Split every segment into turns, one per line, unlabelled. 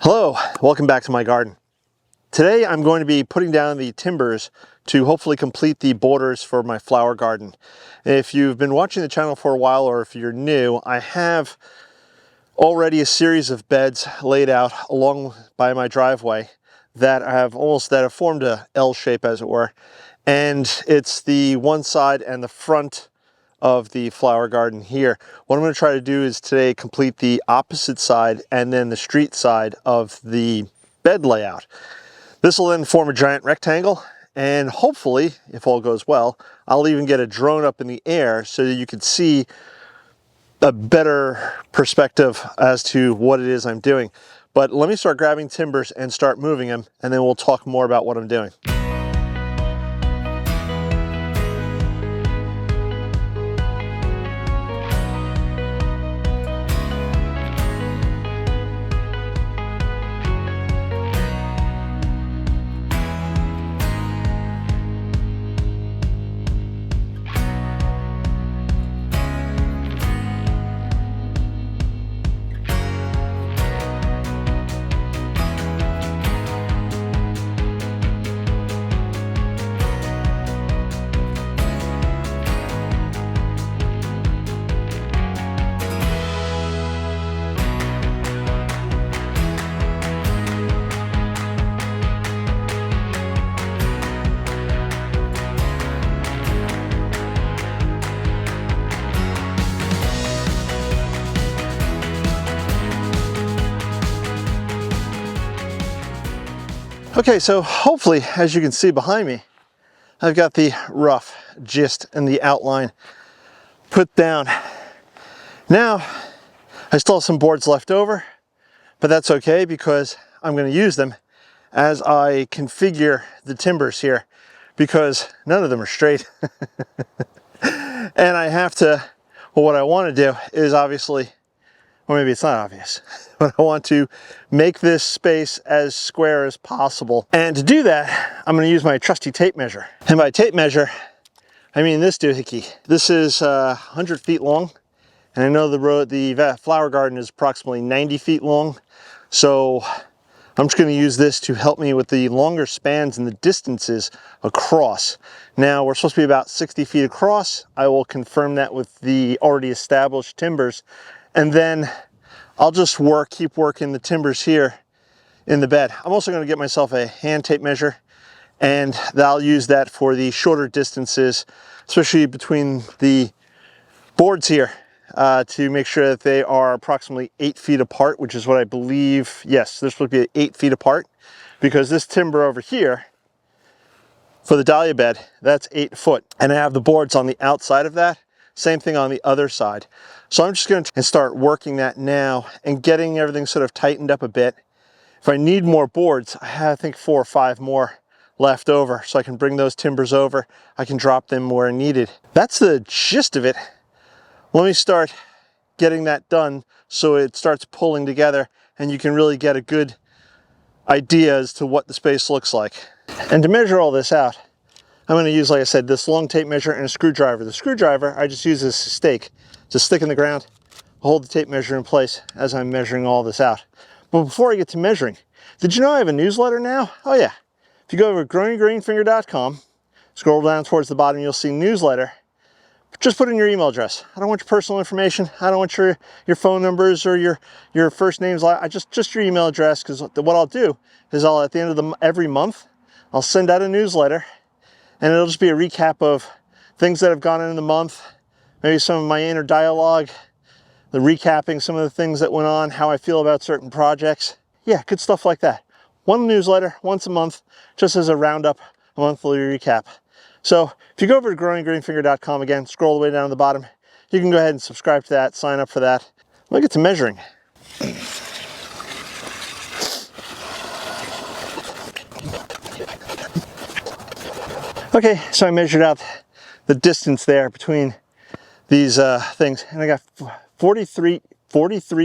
Hello, welcome back to my garden. Today I'm going to be putting down the timbers to hopefully complete the borders for my flower garden. If you've been watching the channel for a while, or if you're new, I have already a series of beds laid out along by my driveway that have formed a L shape, as it were. And it's the one side and the front of the flower garden here. What I'm going to try to do is today complete the opposite side and then the street side of the bed layout. This will then form a giant rectangle, and hopefully, if all goes well, I'll even get a drone up in the air so that you can see a better perspective as to what it is I'm doing. But let me start grabbing timbers and start moving them, and then we'll talk more about what I'm doing. Okay, so hopefully, as you can see behind me, I've got the rough gist and the outline put down. Now, I still have some boards left over, but that's okay because I'm going to use them as I configure the timbers here, because none of them are straight. And I have to, well, what I want to do is obviously, or maybe it's not obvious, but I want to make this space as square as possible. And to do that, I'm going to use my trusty tape measure. And by tape measure, I mean this doohickey. This is 100 feet long, and I know the flower garden is approximately 90 feet long. So I'm just going to use this to help me with the longer spans and the distances across. Now, we're supposed to be about 60 feet across. I will confirm that with the already established timbers. And then I'll just keep working the timbers here in the bed. I'm also going to get myself a hand tape measure, and I'll use that for the shorter distances, especially between the boards here, to make sure that they are approximately 8 feet apart, which is what I believe. Yes, they're supposed to be 8 feet apart, because this timber over here for the dahlia bed, that's 8 foot. And I have the boards on the outside of that. Same thing on the other side. So I'm just going to start working that now and getting everything sort of tightened up a bit. If I need more boards, I have, I think, 4 or 5 more left over, so I can bring those timbers over. I can drop them where needed. That's the gist of it. Let me start getting that done so it starts pulling together and you can really get a good idea as to what the space looks like. And to measure all this out, I'm going to use, like I said, this long tape measure and a screwdriver. The screwdriver I just use as a stake to stick in the ground, hold the tape measure in place as I'm measuring all this out. But before I get to measuring, did you know I have a newsletter now? Oh yeah. If you go over to growinggreenfinger.com, scroll down towards the bottom, you'll see newsletter. Just put in your email address. I don't want your personal information. I don't want your phone numbers or your first names. Just your email address, because what I'll do is at the end of every month, I'll send out a newsletter. And it'll just be a recap of things that have gone in the month, maybe some of my inner dialogue, the recapping some of the things that went on, how I feel about certain projects. Yeah, good stuff like that. One newsletter once a month, just as a roundup, a monthly recap. So if you go over to growinggreenfinger.com again, scroll the way down to the bottom, you can go ahead and subscribe to that, sign up for that. We'll get to measuring. Okay, so I measured out the distance there between these things, and I got 43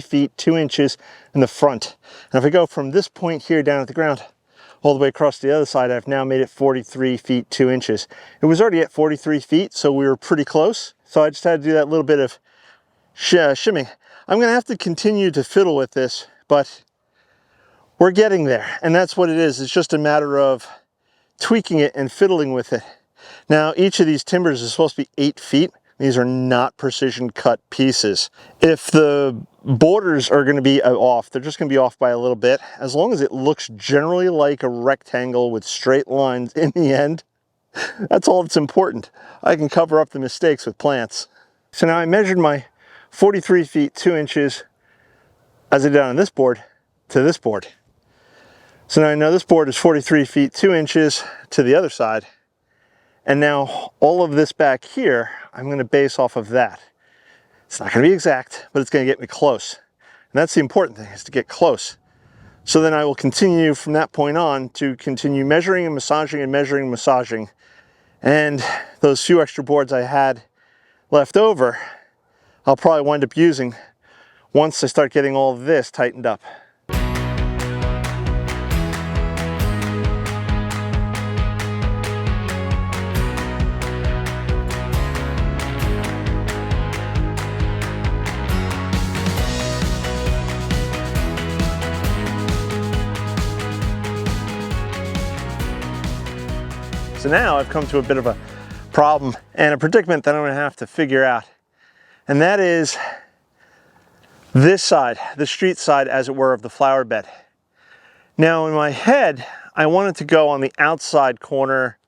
feet 2 inches in the front. And if I go from this point here down at the ground all the way across the other side, I've now made it 43 feet 2 inches. It was already at 43 feet, so we were pretty close. So I just had to do that little bit of shimming. I'm gonna have to continue to fiddle with this, but we're getting there, and that's what it is. It's just a matter of tweaking it and fiddling with it. Now, each of these timbers is supposed to be 8 feet. These are not precision cut pieces. If the borders are going to be off, they're just going to be off by a little bit. As long as it looks generally like a rectangle with straight lines in the end, that's all that's important. I can cover up the mistakes with plants. So now I measured my 43 feet 2 inches as I did on this board to this board. So now I know this board is 43 feet 2 inches to the other side. And now all of this back here, I'm going to base off of that. It's not going to be exact, but it's going to get me close. And that's the important thing, is to get close. So then I will continue from that point on to continue measuring and massaging and measuring and massaging. And those few extra boards I had left over, I'll probably wind up using once I start getting all of this tightened up. So now I've come to a bit of a problem and a predicament that I'm going to have to figure out. And that is this side, the street side, as it were, of the flower bed. Now in my head, I wanted to go on the outside corner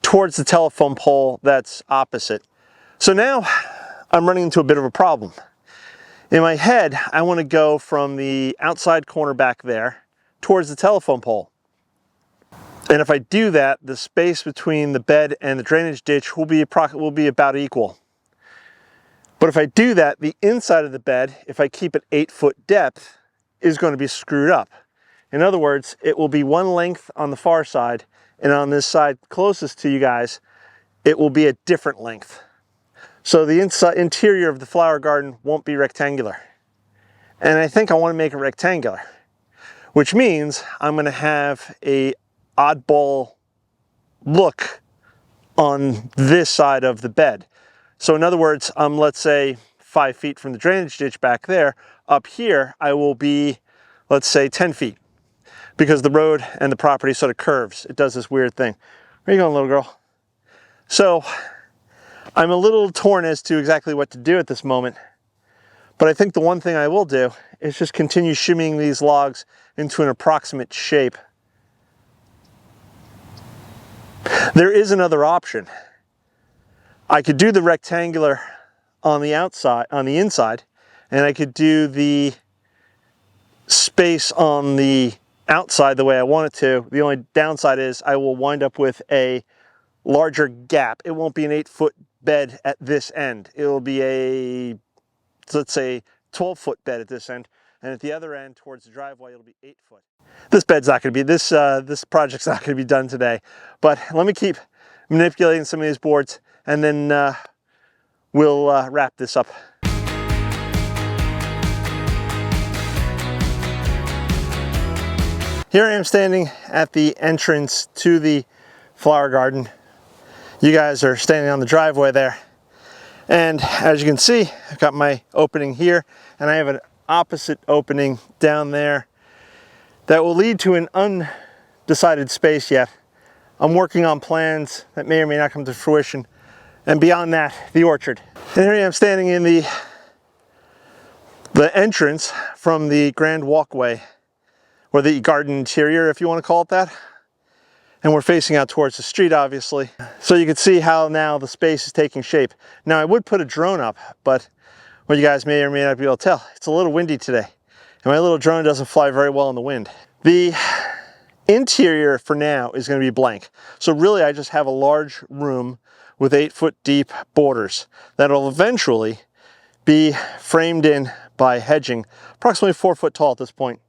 towards the telephone pole that's opposite. So now I'm running into a bit of a problem. In my head, I want to go from the outside corner back there towards the telephone pole. And if I do that, the space between the bed and the drainage ditch will be about equal. But if I do that, the inside of the bed, if I keep it 8 foot depth, is going to be screwed up. In other words, it will be one length on the far side, and on this side closest to you guys, it will be a different length. So the interior of the flower garden won't be rectangular. And I think I want to make it rectangular, which means I'm going to have a oddball look on this side of the bed. So in other words, let's say 5 feet from the drainage ditch back there. Up here, I will be, let's say 10 feet, because the road and the property sort of curves. It does this weird thing. Where are you going, little girl? So I'm a little torn as to exactly what to do at this moment. But I think the one thing I will do is just continue shimmying these logs into an approximate shape. There is another option. I could do the rectangular on the outside, on the inside, and I could do the space on the outside the way I want it to. The only downside is I will wind up with a larger gap. It won't be an 8 foot bed at this end. It will be a, let's say, 12 foot bed at this end, and at the other end towards the driveway it'll be 8 foot. This bed's not going to be, this project's not going to be done today, but let me keep manipulating some of these boards, and then we'll wrap this up. Here I am standing at the entrance to the flower garden. You guys are standing on the driveway there. And as you can see, I've got my opening here, and I have an opposite opening down there that will lead to an undecided space yet. I'm working on plans that may or may not come to fruition. And beyond that, the orchard. And here I am standing in the entrance from the grand walkway, or the garden interior, if you want to call it that. And we're facing out towards the street, obviously. So you can see how now the space is taking shape. Now I would put a drone up, but what you guys may or may not be able to tell, it's a little windy today. And my little drone doesn't fly very well in the wind. The interior for now is going to be blank. So really I just have a large room with 8 foot deep borders that'll eventually be framed in by hedging, approximately 4 foot tall at this point.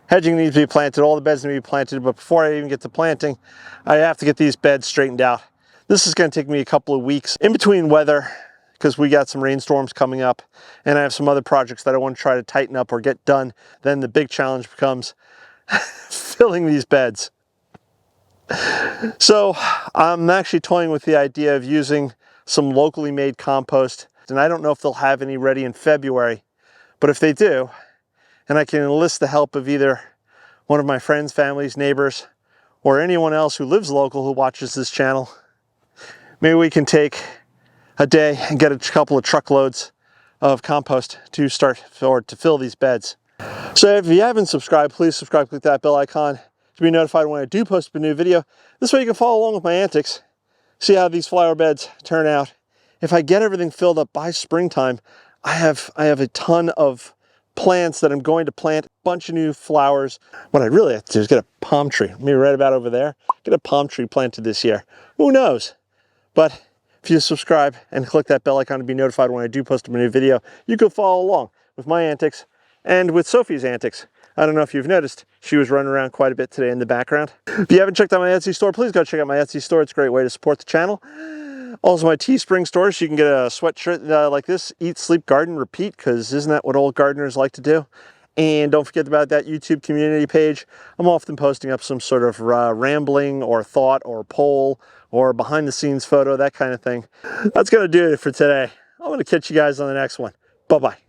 Hedging needs to be planted, all the beds need to be planted, but before I even get to planting, I have to get these beds straightened out. This is going to take me a couple of weeks in between weather, because we got some rainstorms coming up, and I have some other projects that I want to try to tighten up or get done. Then the big challenge becomes filling these beds. So I'm actually toying with the idea of using some locally made compost, and I don't know if they'll have any ready in February, but if they do, and I can enlist the help of either one of my friends, families, neighbors, or anyone else who lives local who watches this channel, maybe we can take a day and get a couple of truckloads of compost to start or to fill these beds. So if you haven't subscribed, please subscribe, click that bell icon to be notified when I do post a new video. This way you can follow along with my antics, see how these flower beds turn out. If I get everything filled up by springtime, I have a ton of plants that I'm going to plant, a bunch of new flowers. What I really have to do is get a palm tree, maybe right about over there, get a palm tree planted this year. Who knows? But if you subscribe and click that bell icon to be notified when I do post a new video, you can follow along with my antics and with Sophie's antics. I don't know if you've noticed, she was running around quite a bit today in the background. If you haven't checked out my Etsy store, please go check out my Etsy store. It's a great way to support the channel. Also my Teespring store, so you can get a sweatshirt like this, Eat, Sleep, Garden, Repeat, because isn't that what old gardeners like to do? And don't forget about that YouTube community page. I'm often posting up some sort of rambling or thought or poll or behind the scenes photo, that kind of thing. That's going to do it for today. I'm going to catch you guys on the next one. Bye-bye.